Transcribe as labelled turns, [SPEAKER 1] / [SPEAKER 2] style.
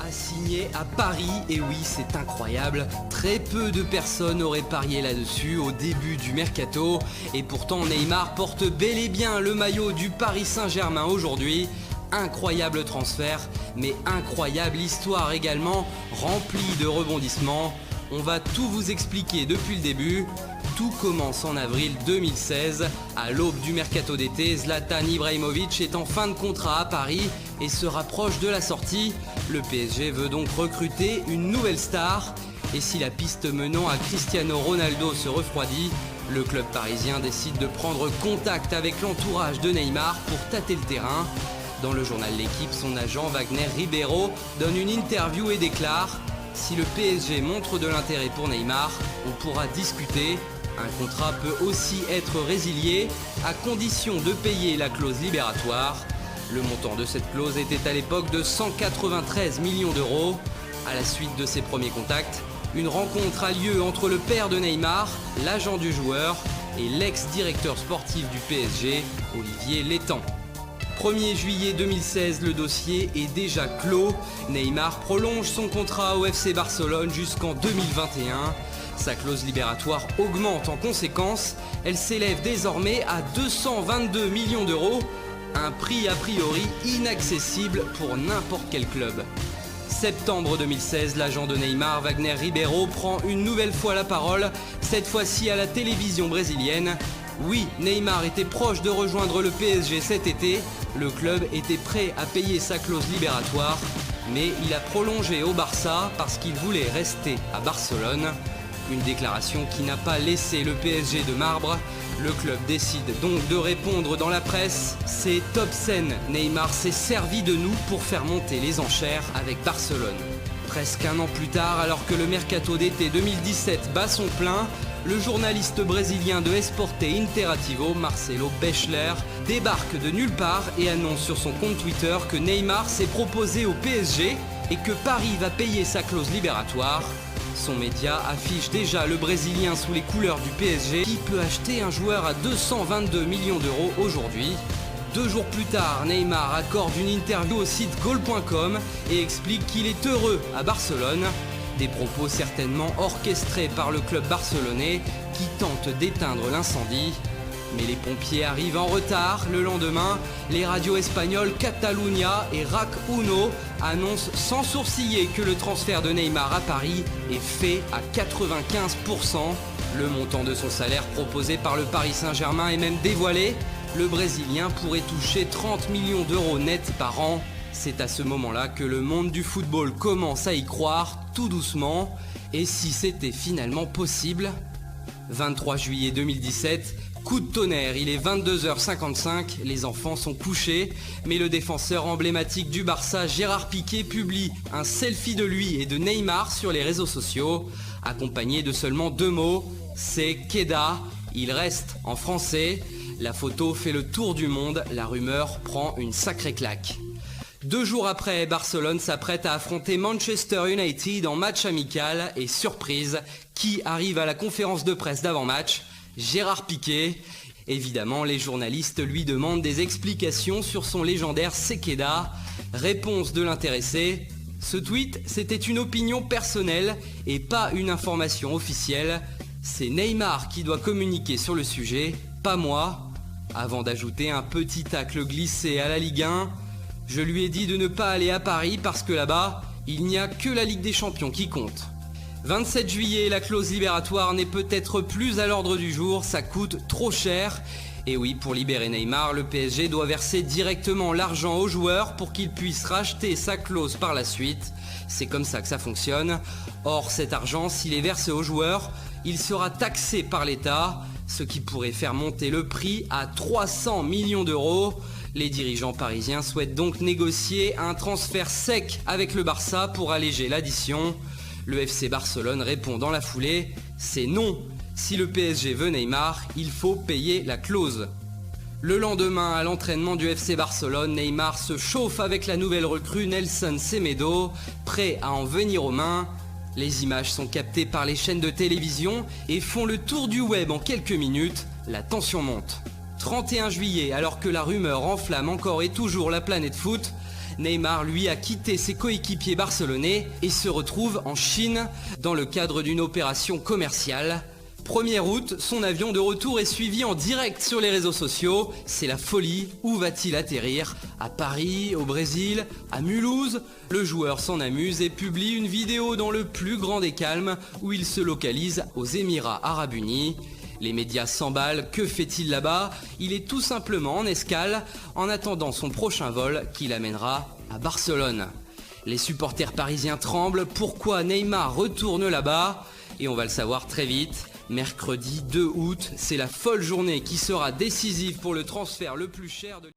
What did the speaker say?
[SPEAKER 1] a signé à Paris, et oui, c'est incroyable. Très peu de personnes auraient parié là-dessus au début du mercato, et pourtant Neymar porte bel et bien le maillot du Paris Saint-Germain aujourd'hui. Incroyable transfert, mais incroyable histoire également, remplie de rebondissements. On va tout vous expliquer depuis le début. Tout commence en avril 2016. À l'aube du mercato d'été, Zlatan Ibrahimovic est en fin de contrat à Paris et se rapproche de la sortie. Le PSG veut donc recruter une nouvelle star. Et si la piste menant à Cristiano Ronaldo se refroidit, le club parisien décide de prendre contact avec l'entourage de Neymar pour tâter le terrain. Dans le journal L'Équipe, son agent Wagner Ribeiro donne une interview et déclare « Si le PSG montre de l'intérêt pour Neymar, on pourra discuter. Un contrat peut aussi être résilié à condition de payer la clause libératoire. » Le montant de cette clause était à l'époque de 193 millions d'euros. À la suite de ses premiers contacts, une rencontre a lieu entre le père de Neymar, l'agent du joueur, et l'ex-directeur sportif du PSG, Olivier Létang. 1er juillet 2016, le dossier est déjà clos. Neymar prolonge son contrat au FC Barcelone jusqu'en 2021. Sa clause libératoire augmente en conséquence. Elle s'élève désormais à 222 millions d'euros. Un prix a priori inaccessible pour n'importe quel club. Septembre 2016, l'agent de Neymar, Wagner Ribeiro, prend une nouvelle fois la parole, cette fois-ci à la télévision brésilienne. Oui, Neymar était proche de rejoindre le PSG cet été. Le club était prêt à payer sa clause libératoire, mais il a prolongé au Barça parce qu'il voulait rester à Barcelone. Une déclaration qui n'a pas laissé le PSG de marbre. Le club décide donc de répondre dans la presse. C'est top scène. Neymar s'est servi de nous pour faire monter les enchères avec Barcelone. Presque un an plus tard, alors que le mercato d'été 2017 bat son plein, le journaliste brésilien de Esporte Interativo, Marcelo Bechler, débarque de nulle part et annonce sur son compte Twitter que Neymar s'est proposé au PSG et que Paris va payer sa clause libératoire. Son média affiche déjà le Brésilien sous les couleurs du PSG qui peut acheter un joueur à 222 millions d'euros aujourd'hui. 2 jours plus tard, Neymar accorde une interview au site goal.com et explique qu'il est heureux à Barcelone. Des propos certainement orchestrés par le club barcelonais qui tente d'éteindre l'incendie. Mais les pompiers arrivent en retard. Le lendemain, les radios espagnoles Catalunya et RAC Uno annoncent sans sourciller que le transfert de Neymar à Paris est fait à 95%. Le montant de son salaire proposé par le Paris Saint-Germain est même dévoilé. Le Brésilien pourrait toucher 30 millions d'euros nets par an. C'est à ce moment-là que le monde du football commence à y croire, tout doucement. Et si c'était finalement possible ? 23 juillet 2017, coup de tonnerre, il est 22h55, les enfants sont couchés, mais le défenseur emblématique du Barça, Gérard Piqué, publie un selfie de lui et de Neymar sur les réseaux sociaux, accompagné de seulement 2 mots, c'est Queda, il reste en français. La photo fait le tour du monde, la rumeur prend une sacrée claque. 2 jours après, Barcelone s'apprête à affronter Manchester United en match amical et surprise, qui arrive à la conférence de presse d'avant-match ? Gérard Piqué. Évidemment, les journalistes lui demandent des explications sur son légendaire Sequeda. Réponse de l'intéressé. Ce tweet, c'était une opinion personnelle et pas une information officielle. C'est Neymar qui doit communiquer sur le sujet, pas moi. Avant d'ajouter un petit tacle glissé à la Ligue 1, je lui ai dit de ne pas aller à Paris parce que là-bas, il n'y a que la Ligue des Champions qui compte. 27 juillet, la clause libératoire n'est peut-être plus à l'ordre du jour, ça coûte trop cher. Et oui, pour libérer Neymar, le PSG doit verser directement l'argent au joueur pour qu'il puisse racheter sa clause par la suite. C'est comme ça que ça fonctionne. Or, cet argent, s'il est versé au joueur, il sera taxé par l'État, ce qui pourrait faire monter le prix à 300 millions d'euros. Les dirigeants parisiens souhaitent donc négocier un transfert sec avec le Barça pour alléger l'addition. Le FC Barcelone répond dans la foulée, c'est non. Si le PSG veut Neymar, il faut payer la clause. Le lendemain, à l'entraînement du FC Barcelone, Neymar se chauffe avec la nouvelle recrue Nelson Semedo, prêt à en venir aux mains. Les images sont captées par les chaînes de télévision et font le tour du web en quelques minutes. La tension monte. 31 juillet, alors que la rumeur enflamme encore et toujours la planète foot, Neymar, lui, a quitté ses coéquipiers barcelonais et se retrouve en Chine dans le cadre d'une opération commerciale. 1er août, son avion de retour est suivi en direct sur les réseaux sociaux. C'est la folie. Où va-t-il atterrir? À Paris, au Brésil, à Mulhouse? Le joueur s'en amuse et publie une vidéo dans le plus grand des calmes où il se localise aux Émirats Arabes Unis. Les médias s'emballent, que fait-il là-bas? Il est tout simplement en escale en attendant son prochain vol qui l'amènera à Barcelone. Les supporters parisiens tremblent. Pourquoi Neymar retourne là-bas? Et on va le savoir très vite. Mercredi 2 août, c'est la folle journée qui sera décisive pour le transfert le plus cher de